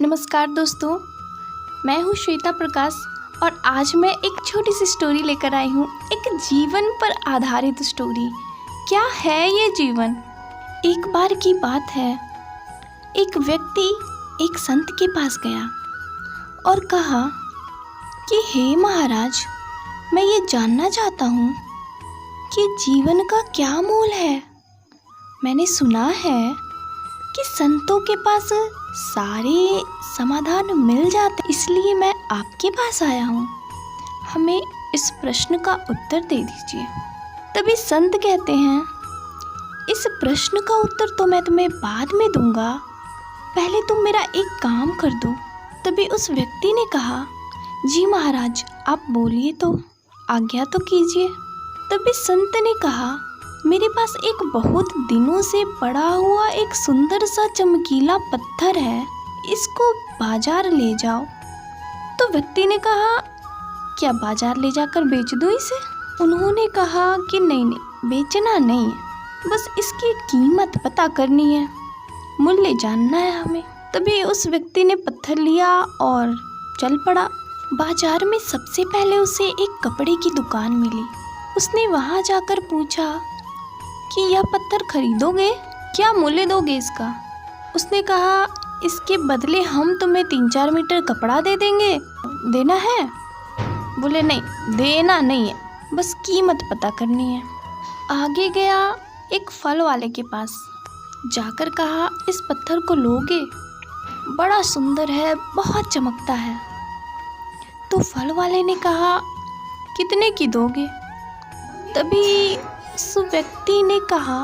नमस्कार दोस्तों, मैं हूँ श्वेता प्रकाश और आज मैं एक छोटी सी स्टोरी लेकर आई हूँ। एक जीवन पर आधारित स्टोरी। क्या है ये जीवन? एक बार की बात है, एक व्यक्ति एक संत के पास गया और कहा कि हे महाराज, मैं ये जानना चाहता हूँ कि जीवन का क्या मूल है। मैंने सुना है कि संतों के पास सारे समाधान मिल जाते, इसलिए मैं आपके पास आया हूँ। हमें इस प्रश्न का उत्तर दे दीजिए। तभी संत कहते हैं, इस प्रश्न का उत्तर तो मैं तुम्हें बाद में दूंगा, पहले तुम मेरा एक काम कर दो। तभी उस व्यक्ति ने कहा, जी महाराज, आप बोलिए तो, आज्ञा तो कीजिए। तभी संत ने कहा, मेरे पास एक बहुत दिनों से पड़ा हुआ एक सुंदर सा चमकीला पत्थर है, इसको बाजार ले जाओ। तो व्यक्ति ने कहा, क्या बाजार ले जाकर बेच दूँ इसे? उन्होंने कहा कि नहीं, बेचना नहीं है, बस इसकी कीमत पता करनी है, मूल्य जानना है हमें। तभी उस व्यक्ति ने पत्थर लिया और चल पड़ा। बाजार में सबसे पहले उसे एक कपड़े की दुकान मिली। उसने वहाँ जाकर पूछा कि यह पत्थर खरीदोगे, क्या मूल्य दोगे इसका? उसने कहा, इसके बदले हम तुम्हें 3-4 मीटर कपड़ा दे देंगे, देना है? बोले नहीं, देना नहीं है, बस कीमत पता करनी है। आगे गया एक फल वाले के पास, जाकर कहा, इस पत्थर को लोगे? बड़ा सुंदर है, बहुत चमकता है। तो फल वाले ने कहा, कितने की दोगे? तभी उस व्यक्ति ने कहा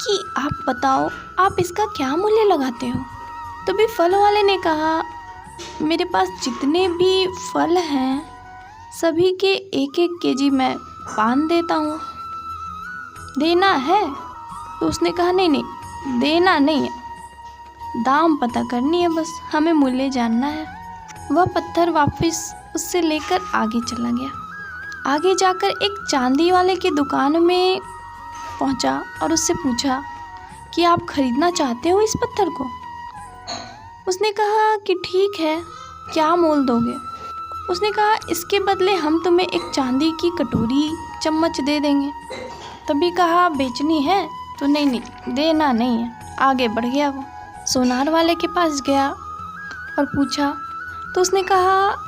कि आप बताओ, आप इसका क्या मूल्य लगाते हो? तभी फल वाले ने कहा, मेरे पास जितने भी फल हैं सभी के 1-1 केजी मैं पान देता हूँ, देना है? तो उसने कहा, नहीं, देना नहीं है, दाम पता करनी है, बस हमें मूल्य जानना है। वह पत्थर वापस उससे लेकर आगे चला गया। आगे जाकर एक चांदी वाले की दुकान में पहुंचा और उससे पूछा कि आप खरीदना चाहते हो इस पत्थर को? उसने कहा कि ठीक है, क्या मोल दोगे? उसने कहा, इसके बदले हम तुम्हें एक चांदी की कटोरी चम्मच दे देंगे। तभी कहा, बेचनी है? तो नहीं, देना नहीं है। आगे बढ़ गया। वो सोनार वाले के पास गया और पूछा, तो उसने कहा,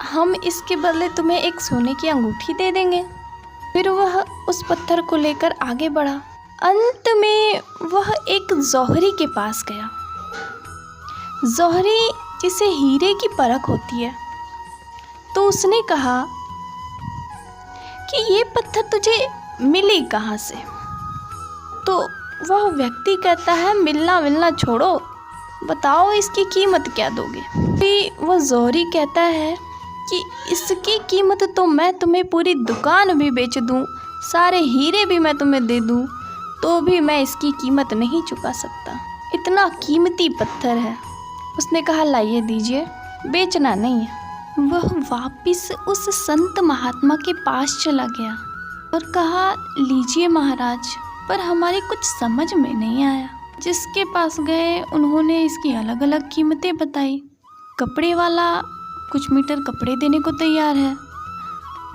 हम इसके बदले तुम्हें एक सोने की अंगूठी दे देंगे। फिर वह उस पत्थर को लेकर आगे बढ़ा। अंत में वह एक जौहरी के पास गया। जौहरी जिसे हीरे की परख होती है। तो उसने कहा कि ये पत्थर तुझे मिली कहाँ से? तो वह व्यक्ति कहता है, मिलना छोड़ो, बताओ इसकी कीमत क्या दोगे? फिर वह जौहरी कहता है कि इसकी कीमत तो मैं तुम्हें पूरी दुकान भी बेच दूं, सारे हीरे भी मैं तुम्हें दे दूं, तो भी मैं इसकी कीमत नहीं चुका सकता, इतना कीमती पत्थर है। उसने कहा, लाइए दीजिए, बेचना नहीं है। वह वापस उस संत महात्मा के पास चला गया और कहा, लीजिए महाराज, पर हमारी कुछ समझ में नहीं आया। जिसके पास गए उन्होंने इसकी अलग अलग कीमतें बताई। कपड़े वाला कुछ मीटर कपड़े देने को तैयार है,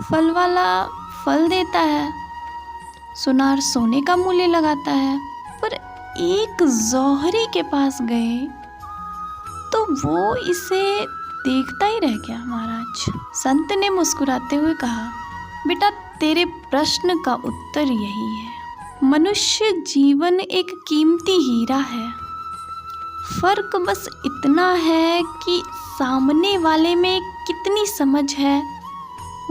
फल वाला फल देता है, सुनार सोने का मूल्य लगाता है, पर एक जौहरी के पास गए तो वो इसे देखता ही रह गया। महाराज, संत ने मुस्कुराते हुए कहा, बेटा, तेरे प्रश्न का उत्तर यही है। मनुष्य जीवन एक कीमती हीरा है, फर्क बस इतना है कि सामने वाले में कितनी समझ है,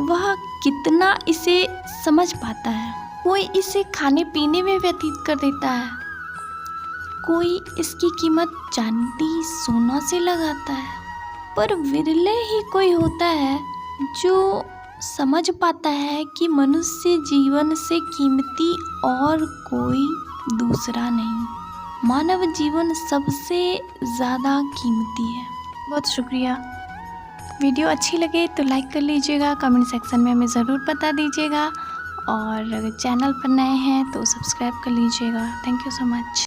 वह कितना इसे समझ पाता है। कोई इसे खाने पीने में व्यतीत कर देता है, कोई इसकी कीमत चांदी सोना से लगाता है, पर विरले ही कोई होता है जो समझ पाता है कि मनुष्य जीवन से कीमती और कोई दूसरा नहीं। मानव जीवन सबसे ज़्यादा कीमती है। बहुत शुक्रिया। वीडियो अच्छी लगे तो लाइक कर लीजिएगा, कमेंट सेक्शन में हमें ज़रूर बता दीजिएगा, और अगर चैनल पर नए हैं तो सब्सक्राइब कर लीजिएगा। Thank you so much.